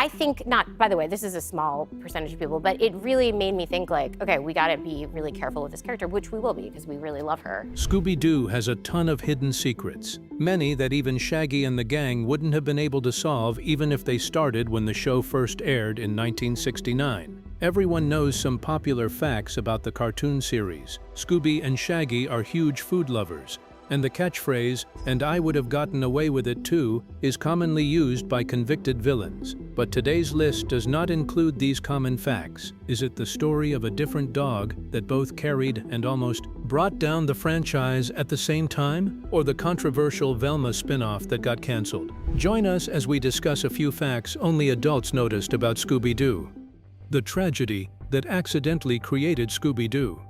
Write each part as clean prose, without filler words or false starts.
I think not, by the way, this is a small percentage of people, but it really made me think like, okay, we gotta be really careful with this character, which we will be because we really love her. Scooby-Doo has a ton of hidden secrets, many that even Shaggy and the gang wouldn't have been able to solve even if they started when the show first aired in 1969. Everyone knows some popular facts about the cartoon series. Scooby and Shaggy are huge food lovers, and the catchphrase, "and I would have gotten away with it too," is commonly used by convicted villains. But today's list does not include these common facts. Is it the story of a different dog that both carried and almost brought down the franchise at the same time? Or the controversial Velma spin-off that got cancelled? Join us as we discuss a few facts only adults noticed about Scooby-Doo. The tragedy that accidentally created Scooby-Doo.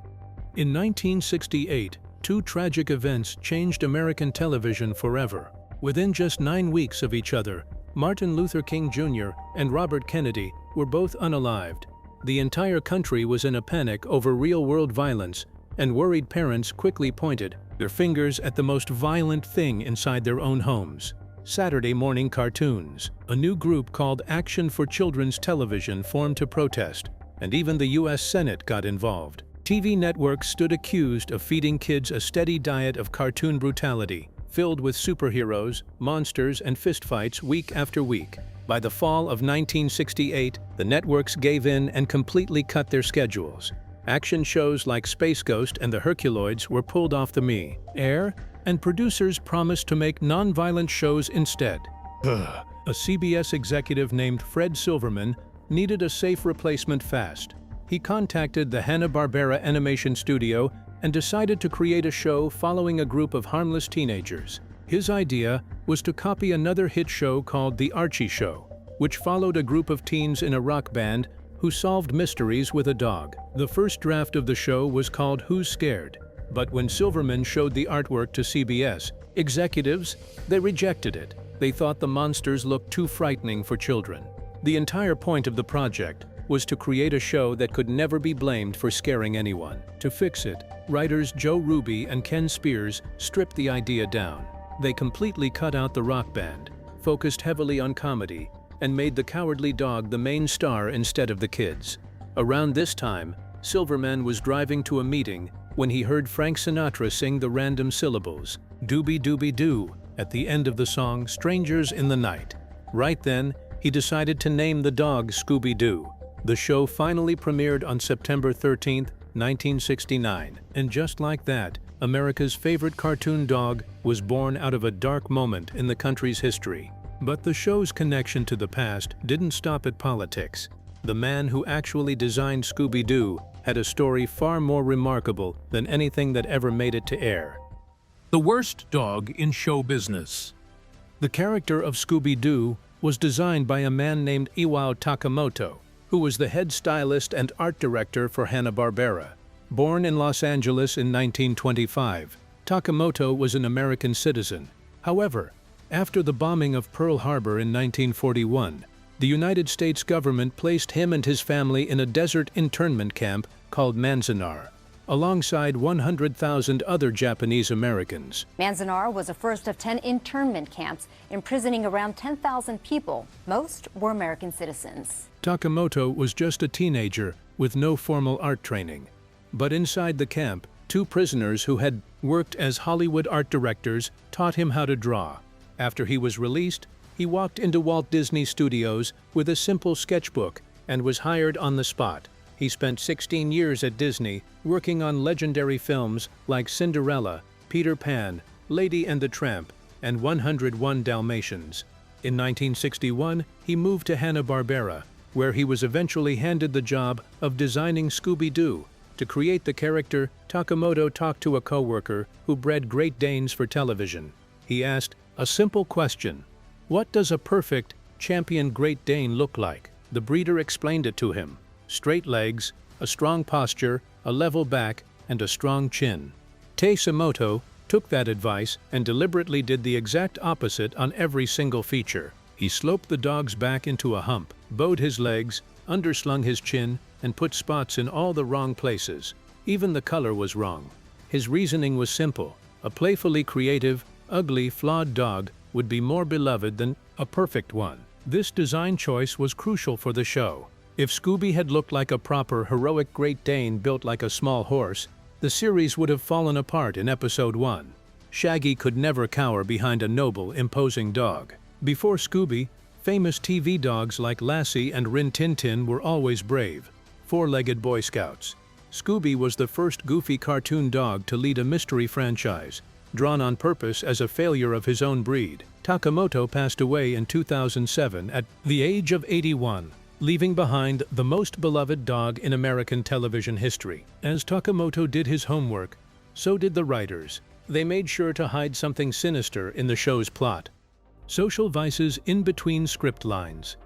In 1968, two tragic events changed American television forever. Within just 9 weeks of each other, Martin Luther King Jr. and Robert Kennedy were both unalived. The entire country was in a panic over real-world violence, and worried parents quickly pointed their fingers at the most violent thing inside their own homes: Saturday morning cartoons. A new group called Action for Children's Television formed to protest, and even the U.S. Senate got involved. TV networks stood accused of feeding kids a steady diet of cartoon brutality, filled with superheroes, monsters, and fistfights week after week. By the fall of 1968, the networks gave in and completely cut their schedules. Action shows like Space Ghost and the Herculoids were pulled off the air, and producers promised to make non-violent shows instead. A CBS executive named Fred Silverman needed a safe replacement fast. He contacted the Hanna-Barbera Animation Studio and decided to create a show following a group of harmless teenagers. His idea was to copy another hit show called The Archie Show, which followed a group of teens in a rock band who solved mysteries with a dog. The first draft of the show was called Who's Scared? But when Silverman showed the artwork to CBS executives, they rejected it. They thought the monsters looked too frightening for children. The entire point of the project was to create a show that could never be blamed for scaring anyone. To fix it, writers Joe Ruby and Ken Spears stripped the idea down. They completely cut out the rock band, focused heavily on comedy, and made the cowardly dog the main star instead of the kids. Around this time, Silverman was driving to a meeting when he heard Frank Sinatra sing the random syllables, "Doobie-doobie-doo," at the end of the song Strangers in the Night. Right then, he decided to name the dog Scooby-Doo. The show finally premiered on September 13, 1969. And just like that, America's favorite cartoon dog was born out of a dark moment in the country's history. But the show's connection to the past didn't stop at politics. The man who actually designed Scooby-Doo had a story far more remarkable than anything that ever made it to air. The worst dog in show business. The character of Scooby-Doo was designed by a man named Iwao Takamoto, who was the head stylist and art director for Hanna-Barbera. Born in Los Angeles in 1925, Takamoto was an American citizen. However, after the bombing of Pearl Harbor in 1941, the United States government placed him and his family in a desert internment camp called Manzanar, alongside 100,000 other Japanese Americans. Manzanar was the first of 10 internment camps, imprisoning around 10,000 people. Most were American citizens. Takamoto was just a teenager with no formal art training. But inside the camp, two prisoners who had worked as Hollywood art directors taught him how to draw. After he was released, he walked into Walt Disney Studios with a simple sketchbook and was hired on the spot. He spent 16 years at Disney working on legendary films like Cinderella, Peter Pan, Lady and the Tramp, and 101 Dalmatians. In 1961, he moved to Hanna-Barbera, where he was eventually handed the job of designing Scooby-Doo. To create the character, Takamoto talked to a coworker who bred Great Danes for television. He asked a simple question: "What does a perfect champion Great Dane look like?" The breeder explained it to him: straight legs, a strong posture, a level back, and a strong chin. Takamoto took that advice and deliberately did the exact opposite on every single feature. He sloped the dog's back into a hump, bowed his legs, underslung his chin, and put spots in all the wrong places. Even the color was wrong. His reasoning was simple: a playfully creative, ugly, flawed dog would be more beloved than a perfect one. This design choice was crucial for the show. If Scooby had looked like a proper heroic Great Dane built like a small horse, the series would have fallen apart in episode 1. Shaggy could never cower behind a noble, imposing dog. Before Scooby, famous TV dogs like Lassie and Rin Tin Tin were always brave, four-legged Boy Scouts. Scooby was the first goofy cartoon dog to lead a mystery franchise, drawn on purpose as a failure of his own breed. Takamoto passed away in 2007 at the age of 81, leaving behind the most beloved dog in American television history. As Takamoto did his homework, so did the writers. They made sure to hide something sinister in the show's plot. Social vices in between script lines.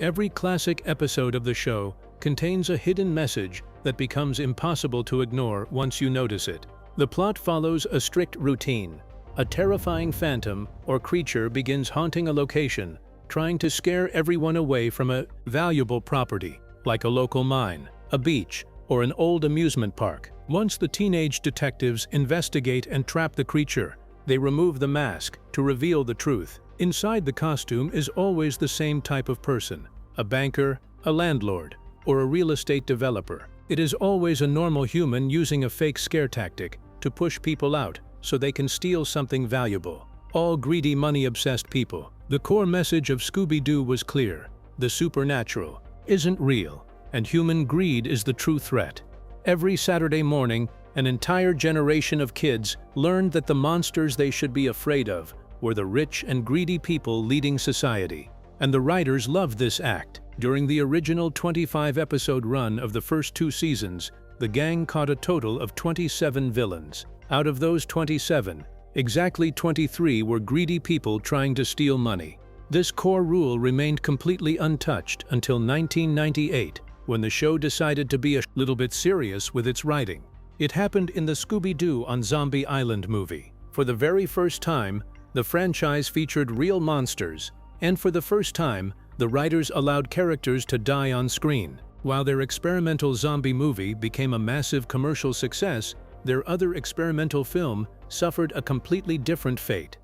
Every classic episode of the show contains a hidden message that becomes impossible to ignore once you notice it. The plot follows a strict routine. A terrifying phantom or creature begins haunting a location, trying to scare everyone away from a valuable property, like a local mine, a beach, or an old amusement park. Once the teenage detectives investigate and trap the creature, they remove the mask to reveal the truth. Inside the costume is always the same type of person, a banker, a landlord, or a real estate developer. It is always a normal human using a fake scare tactic to push people out so they can steal something valuable. All greedy, money-obsessed people. The core message of Scooby-Doo was clear. The supernatural isn't real, and human greed is the true threat. Every Saturday morning, an entire generation of kids learned that the monsters they should be afraid of were the rich and greedy people leading society. And the writers loved this act. During the original 25-episode run of the first 2 seasons, the gang caught a total of 27 villains. Out of those 27, exactly 23 were greedy people trying to steal money. This core rule remained completely untouched until 1998, when the show decided to be a little bit serious with its writing. It happened in the Scooby-Doo on Zombie Island movie. For the very first time, the franchise featured real monsters, and for the first time, the writers allowed characters to die on screen. While their experimental zombie movie became a massive commercial success, their other experimental film suffered a completely different fate.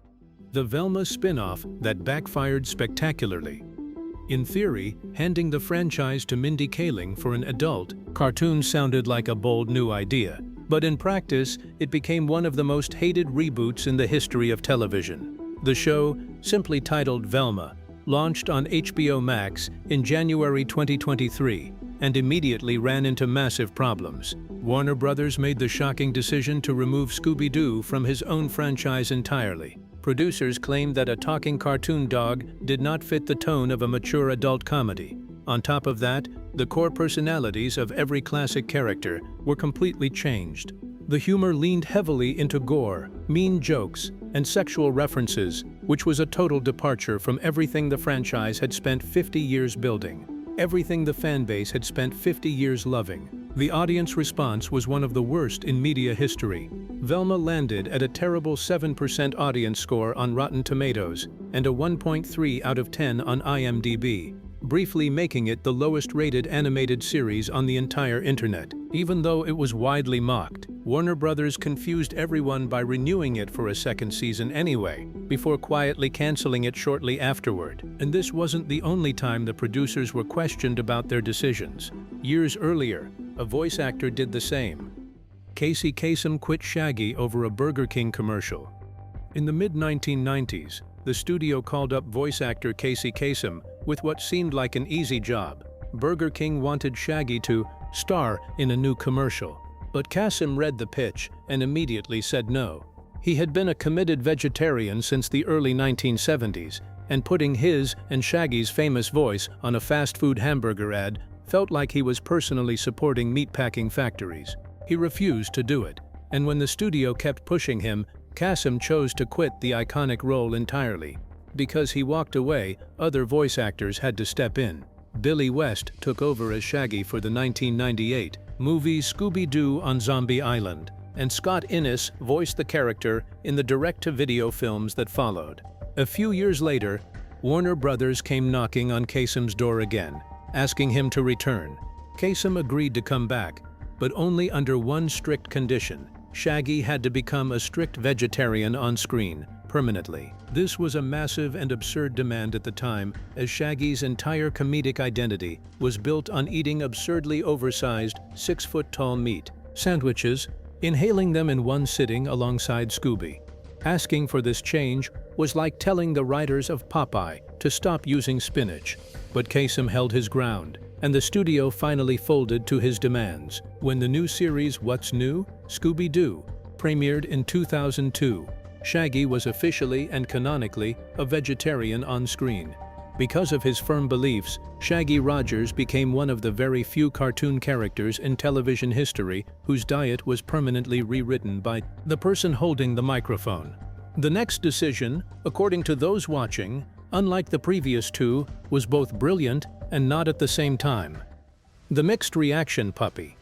The Velma spin-off that backfired spectacularly. In theory, handing the franchise to Mindy Kaling for an adult cartoon sounded like a bold new idea, but in practice, it became one of the most hated reboots in the history of television. The show, simply titled Velma, launched on HBO Max in January 2023 and immediately ran into massive problems. Warner Brothers made the shocking decision to remove Scooby-Doo from his own franchise entirely. Producers claimed that a talking cartoon dog did not fit the tone of a mature adult comedy. On top of that, the core personalities of every classic character were completely changed. The humor leaned heavily into gore, mean jokes, and sexual references, which was a total departure from everything the franchise had spent 50 years building. Everything the fanbase had spent 50 years loving. The audience response was one of the worst in media history. Velma landed at a terrible 7% audience score on Rotten Tomatoes and a 1.3 out of 10 on IMDb, briefly making it the lowest-rated animated series on the entire internet. Even though it was widely mocked, Warner Brothers confused everyone by renewing it for a second season anyway, before quietly canceling it shortly afterward. And this wasn't the only time the producers were questioned about their decisions. Years earlier, a voice actor did the same. Casey Kasem quit Shaggy over a Burger King commercial. In the mid-1990s, the studio called up voice actor Casey Kasem with what seemed like an easy job. Burger King wanted Shaggy to star in a new commercial, but Kasem read the pitch and immediately said no. He had been a committed vegetarian since the early 1970s, and putting his and Shaggy's famous voice on a fast food hamburger ad felt like he was personally supporting meatpacking factories. He refused to do it, and when the studio kept pushing him, Kasem chose to quit the iconic role entirely. Because he walked away, other voice actors had to step in. Billy West took over as Shaggy for the 1998 movie Scooby-Doo on Zombie Island, and Scott Innes voiced the character in the direct-to-video films that followed. A few years later, Warner Brothers came knocking on Kasem's door again, asking him to return. Kasem agreed to come back, but only under one strict condition. Shaggy had to become a strict vegetarian on screen, permanently. This was a massive and absurd demand at the time, as Shaggy's entire comedic identity was built on eating absurdly oversized, 6-foot-tall meat sandwiches, inhaling them in one sitting alongside Scooby. Asking for this change was like telling the writers of Popeye to stop using spinach, but Kasem held his ground, and the studio finally folded to his demands when the new series What's New? Scooby-Doo premiered in 2002. Shaggy was officially and canonically a vegetarian on screen. Because of his firm beliefs, Shaggy Rogers became one of the very few cartoon characters in television history whose diet was permanently rewritten by the person holding the microphone. The next decision, according to those watching, unlike the previous two, was both brilliant and not at the same time. The Mixed Reaction Puppy.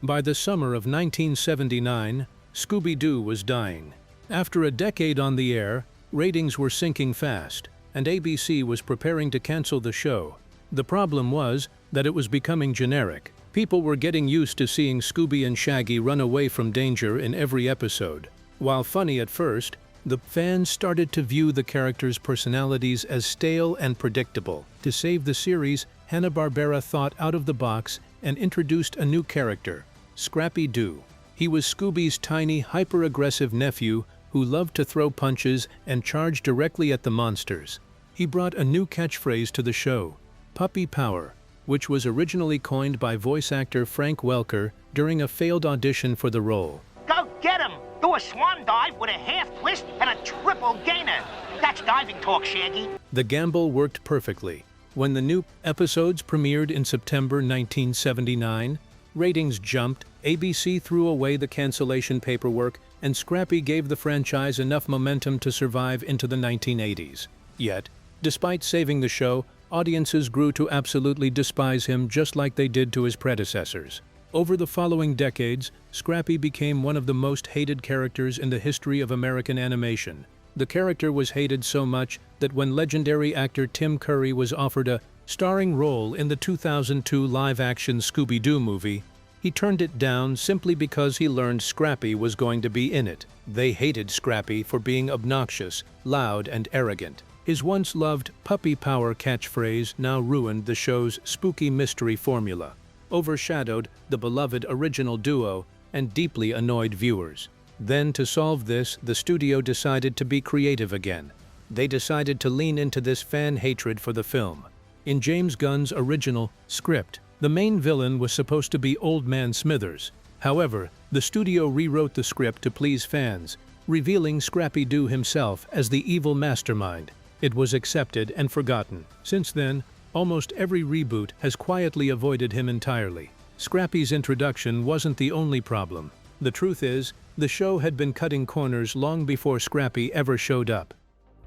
By the summer of 1979, Scooby-Doo was dying. After a decade on the air, ratings were sinking fast, and ABC was preparing to cancel the show. The problem was that it was becoming generic. People were getting used to seeing Scooby and Shaggy run away from danger in every episode. While funny at first, the fans started to view the characters' personalities as stale and predictable. To save the series, Hanna-Barbera thought out of the box and introduced a new character, Scrappy-Doo. He was Scooby's tiny, hyper-aggressive nephew who loved to throw punches and charge directly at the monsters. He brought a new catchphrase to the show, Puppy Power, which was originally coined by voice actor Frank Welker during a failed audition for the role. Go get him! Do a swan dive with a half twist and a triple gainer. That's diving talk, Shaggy. The gamble worked perfectly. When the new episodes premiered in September 1979, ratings jumped, ABC threw away the cancellation paperwork, and Scrappy gave the franchise enough momentum to survive into the 1980s. Yet, despite saving the show, audiences grew to absolutely despise him just like they did to his predecessors. Over the following decades, Scrappy became one of the most hated characters in the history of American animation. The character was hated so much that when legendary actor Tim Curry was offered a starring role in the 2002 live-action Scooby-Doo movie, he turned it down simply because he learned Scrappy was going to be in it. They hated Scrappy for being obnoxious, loud, and arrogant. His once-loved puppy power catchphrase now ruined the show's spooky mystery formula, overshadowed the beloved original duo, and deeply annoyed viewers. Then, to solve this, the studio decided to be creative again. They decided to lean into this fan hatred for the film. In James Gunn's original script, the main villain was supposed to be Old Man Smithers. However, the studio rewrote the script to please fans, revealing Scrappy-Doo himself as the evil mastermind. It was accepted and forgotten. Since then, almost every reboot has quietly avoided him entirely. Scrappy's introduction wasn't the only problem. The truth is, the show had been cutting corners long before Scrappy ever showed up.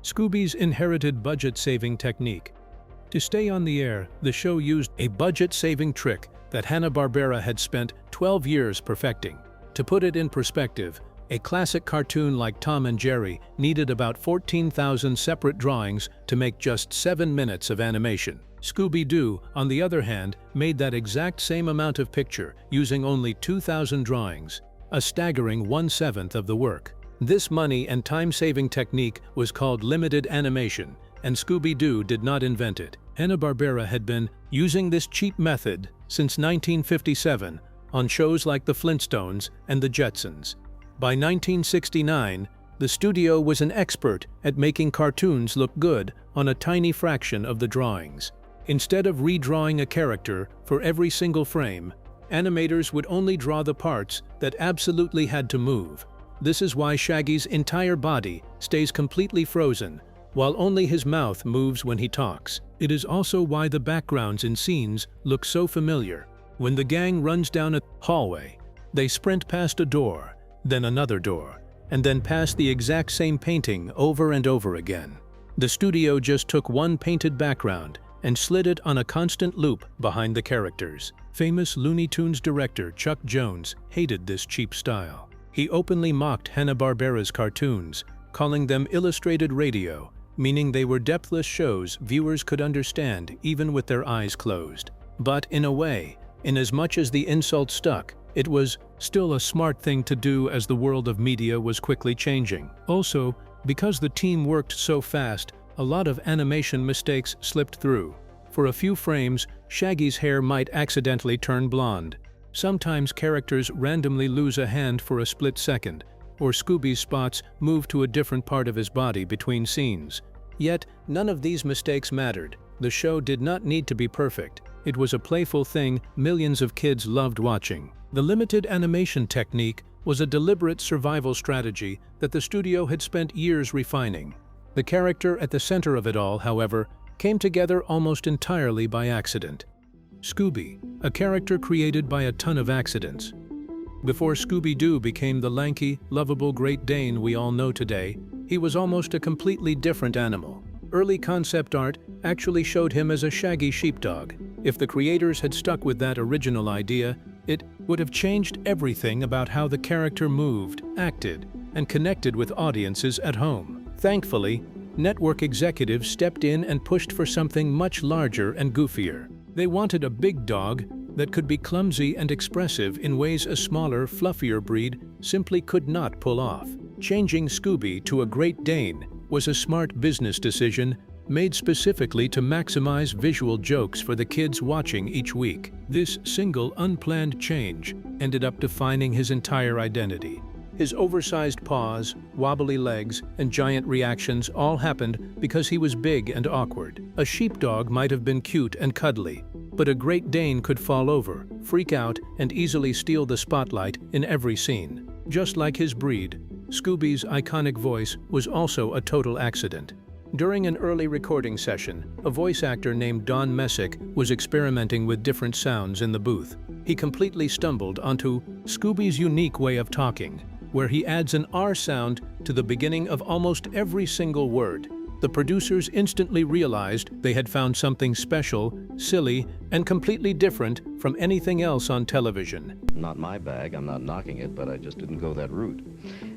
Scooby's inherited budget-saving technique. To stay on the air, the show used a budget-saving trick that Hanna-Barbera had spent 12 years perfecting. To put it in perspective, a classic cartoon like Tom and Jerry needed about 14,000 separate drawings to make just 7 minutes of animation. Scooby-Doo, on the other hand, made that exact same amount of picture using only 2,000 drawings, a staggering 1/7 of the work. This money and time-saving technique was called limited animation, and Scooby-Doo did not invent it. Hanna-Barbera had been using this cheap method since 1957 on shows like The Flintstones and The Jetsons. By 1969, the studio was an expert at making cartoons look good on a tiny fraction of the drawings. Instead of redrawing a character for every single frame, animators would only draw the parts that absolutely had to move. This is why Shaggy's entire body stays completely frozen, while only his mouth moves when he talks. It is also why the backgrounds in scenes look so familiar. When the gang runs down a hallway, they sprint past a door, then another door, and then past the exact same painting over and over again. The studio just took one painted background and slid it on a constant loop behind the characters. Famous Looney Tunes director Chuck Jones hated this cheap style. He openly mocked Hanna-Barbera's cartoons, calling them illustrated radio, meaning they were depthless shows viewers could understand even with their eyes closed. But in a way, inasmuch as the insult stuck, it was still a smart thing to do as the world of media was quickly changing. Also, Because the team worked so fast, a lot of animation mistakes slipped through. For a few frames, Shaggy's hair might accidentally turn blonde. Sometimes characters randomly lose a hand for a split second, or Scooby's spots move to a different part of his body between scenes. Yet, none of these mistakes mattered. The show did not need to be perfect. It was a playful thing millions of kids loved watching. The limited animation technique was a deliberate survival strategy that the studio had spent years refining. The character at the center of it all, however, came together almost entirely by accident. Scooby, a character created by a ton of accidents. Before Scooby-Doo became the lanky, lovable Great Dane we all know today, he was almost a completely different animal. Early concept art actually showed him as a shaggy sheepdog. If the creators had stuck with that original idea, it would have changed everything about how the character moved, acted, and connected with audiences at home. Thankfully, network executives stepped in and pushed for something much larger and goofier. They wanted a big dog that could be clumsy and expressive in ways a smaller, fluffier breed simply could not pull off. Changing Scooby to a Great Dane was a smart business decision made specifically to maximize visual jokes for the kids watching each week. This single, unplanned change ended up defining his entire identity. His oversized paws, wobbly legs, and giant reactions all happened because he was big and awkward. A sheepdog might have been cute and cuddly, but a Great Dane could fall over, freak out, and easily steal the spotlight in every scene. Just like his breed, Scooby's iconic voice was also a total accident. During an early recording session, a voice actor named Don Messick was experimenting with different sounds in the booth. He completely stumbled onto Scooby's unique way of talking, where he adds an R sound to the beginning of almost every single word. The producers instantly realized they had found something special, silly, and completely different from anything else on television. Not my bag, I'm not knocking it, but I just didn't go that route.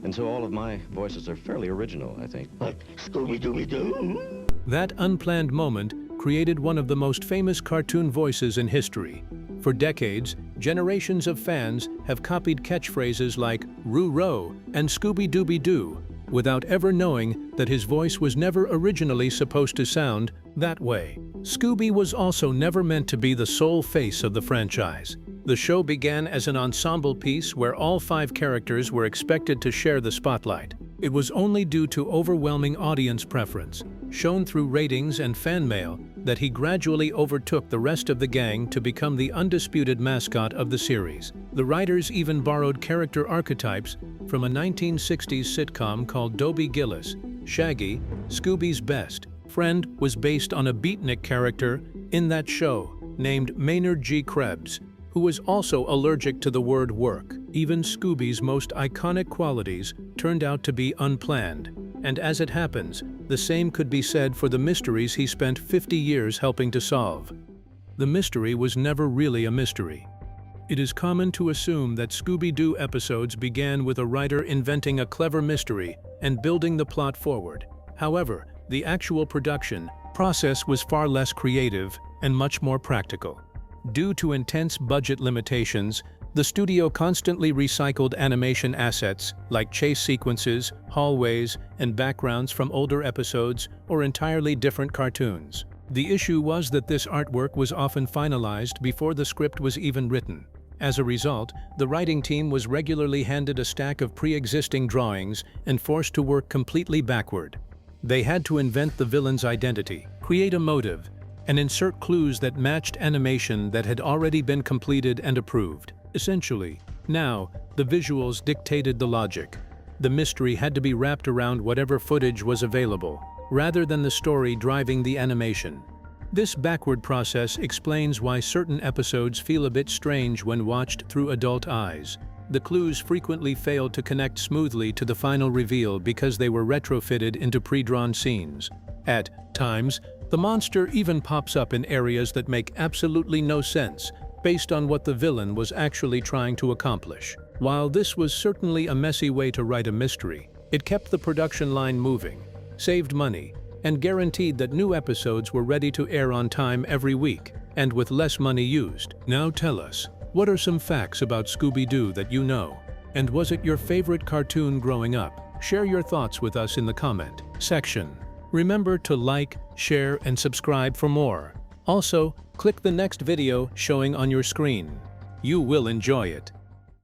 And so all of my voices are fairly original, I think. Like Scooby-Dooby-Doo. That unplanned moment created one of the most famous cartoon voices in history. For decades, generations of fans have copied catchphrases like Roo-Row and Scooby-Dooby-Doo, without ever knowing that his voice was never originally supposed to sound that way. Scooby was also never meant to be the sole face of the franchise. The show began as an ensemble piece where all 5 characters were expected to share the spotlight. It was only due to overwhelming audience preference, shown through ratings and fan mail, that he gradually overtook the rest of the gang to become the undisputed mascot of the series. The writers even borrowed character archetypes from a 1960s sitcom called Dobie Gillis. Shaggy, Scooby's best friend, was based on a beatnik character in that show named Maynard G. Krebs, who was also allergic to the word work. Even Scooby's most iconic qualities turned out to be unplanned. And as it happens, the same could be said for the mysteries he spent 50 years helping to solve. The mystery was never really a mystery. It is common to assume that Scooby-Doo episodes began with a writer inventing a clever mystery and building the plot forward. However, the actual production process was far less creative and much more practical. Due to intense budget limitations, the studio constantly recycled animation assets like chase sequences, hallways, and backgrounds from older episodes or entirely different cartoons. The issue was that this artwork was often finalized before the script was even written. As a result, the writing team was regularly handed a stack of pre-existing drawings and forced to work completely backward. They had to invent the villain's identity, create a motive, and insert clues that matched animation that had already been completed and approved. Essentially, now, the visuals dictated the logic. The mystery had to be wrapped around whatever footage was available, rather than the story driving the animation. This backward process explains why certain episodes feel a bit strange when watched through adult eyes. The clues frequently failed to connect smoothly to the final reveal because they were retrofitted into pre-drawn scenes. At times, the monster even pops up in areas that make absolutely no sense, based on what the villain was actually trying to accomplish. While this was certainly a messy way to write a mystery, it kept the production line moving, saved money, and guaranteed that new episodes were ready to air on time every week, and with less money used. Now tell us, what are some facts about Scooby-Doo that you know? And was it your favorite cartoon growing up? Share your thoughts with us in the comment section. Remember to like, share, and subscribe for more. Also, click the next video showing on your screen. You will enjoy it.